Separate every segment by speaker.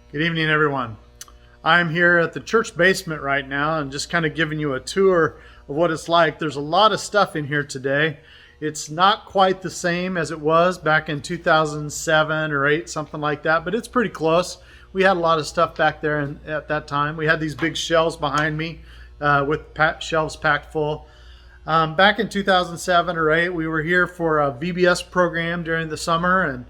Speaker 1: Good evening, everyone. I'm here at the church basement right now and just kind of giving you a tour of what it's like. There's a lot of stuff in here today. It's not quite the same as it was back in 2007 or 8, something like that, but it's pretty close. We had a lot of stuff back there at that time. We had these big shelves behind me with shelves packed full. Back in 2007 or 8, we were here for a VBS program during the summer, and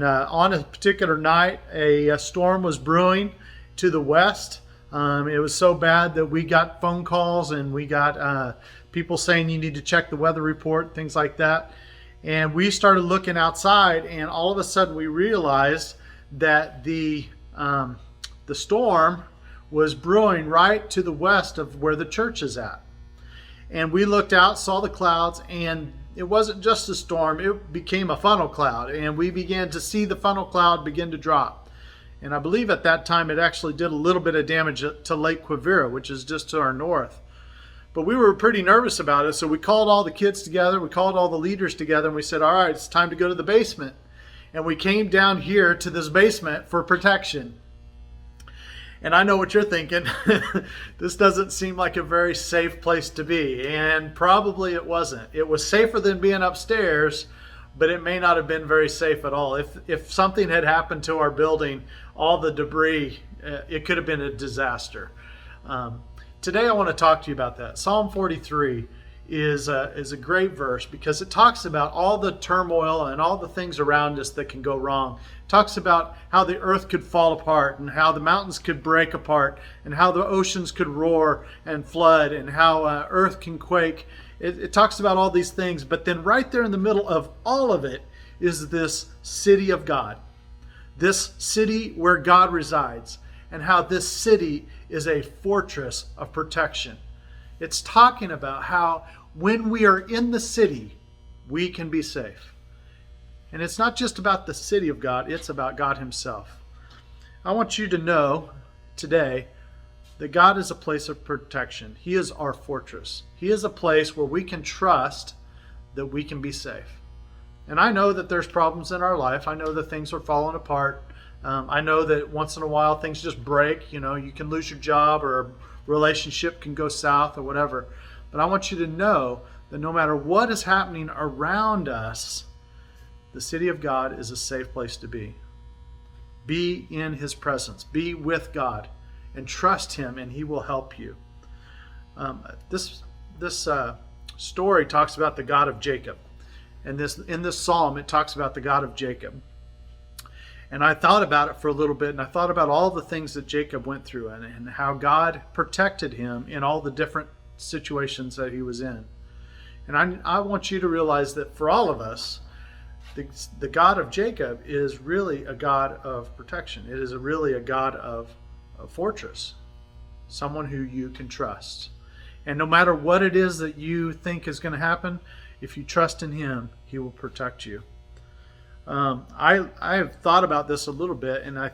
Speaker 1: on a particular night, a storm was brewing to the west. It was so bad that we got phone calls and we got people saying you need to check the weather report, things like that. And we started looking outside, and all of a sudden we realized that the storm was brewing right to the west of where the church is at. And we looked out, saw the clouds, and it wasn't just a storm, it became a funnel cloud. And we began to see the funnel cloud begin to drop. And I believe at that time it actually did a little bit of damage to Lake Quivira, which is just to our north. But we were pretty nervous about it, so we called all the kids together, we called all the leaders together, and we said, all right, it's time to go to the basement. And we came down here to this basement for protection. And I know what you're thinking. This doesn't seem like a very safe place to be. And probably it wasn't. It was safer than being upstairs, but it may not have been very safe at all. If something had happened to our building, all the debris, it could have been a disaster. Today I want to talk to you about that. Psalm 43 is a great verse because it talks about all the turmoil and all the things around us that can go wrong. It talks about how the earth could fall apart and how the mountains could break apart and how the oceans could roar and flood and how earth can quake. It talks about all these things, but then right there in the middle of all of it is this city of God, this city where God resides, and how this city is a fortress of protection. It's talking about how when we are in the city, we can be safe. And it's not just about the city of God, it's about God himself. I want you to know today that God is a place of protection. He is our fortress. He is a place where we can trust that we can be safe. And I know that there's problems in our life. I know that things are falling apart. I know that once in a while things just break. You know, you can lose your job or a relationship can go south or whatever. But I want you to know that no matter what is happening around us, the city of God is a safe place to be. Be in his presence. Be with God and trust him, and he will help you. This story talks about the God of Jacob. And in this psalm, it talks about the God of Jacob. And I thought about it for a little bit, and I thought about all the things that Jacob went through and how God protected him in all the different situations that he was in. And I want you to realize that for all of us, the God of Jacob is really a God of protection. It is really a God of a fortress, someone who you can trust. And no matter what it is that you think is going to happen, if you trust in him, he will protect you. I have thought about this a little bit, and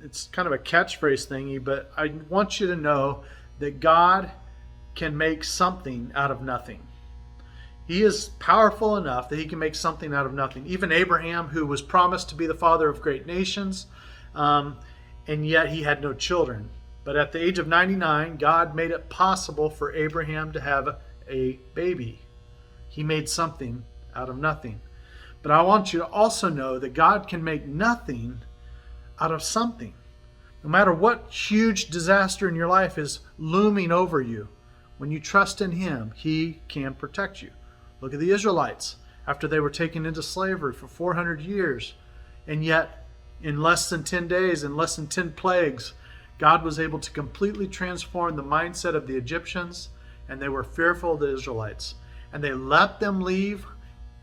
Speaker 1: it's kind of a catchphrase thingy, but I want you to know that God can make something out of nothing. He is powerful enough that he can make something out of nothing. Even Abraham, who was promised to be the father of great nations, and yet he had no children. But at the age of 99, God made it possible for Abraham to have a baby. He made something out of nothing. But I want you to also know that God can make nothing out of something. No matter what huge disaster in your life is looming over you, when you trust in him, he can protect you. Look at the Israelites after they were taken into slavery for 400 years. And yet, in less than 10 days, in less than 10 plagues, God was able to completely transform the mindset of the Egyptians, and they were fearful of the Israelites. And they let them leave,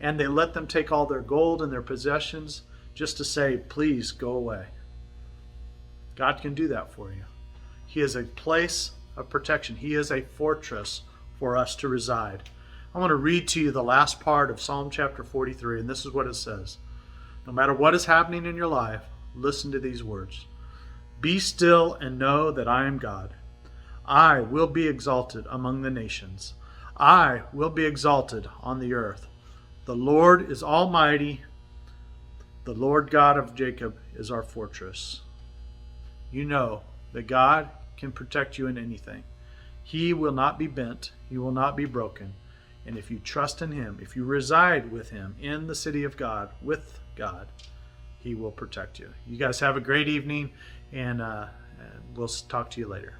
Speaker 1: and they let them take all their gold and their possessions just to say, please go away. God can do that for you. He is a place of protection. He is a fortress for us to reside. I want to read to you the last part of Psalm chapter 43, and this is what it says. No matter what is happening in your life, listen to these words. Be still and know that I am God. I will be exalted among the nations. I will be exalted on the earth. The Lord is almighty. The Lord God of Jacob is our fortress. you know that God can protect you in anything. He will not be bent. He will not be broken. And if you trust in Him, if you reside with Him in the city of God, with God, He will protect you. You guys have a great evening, and we'll talk to you later.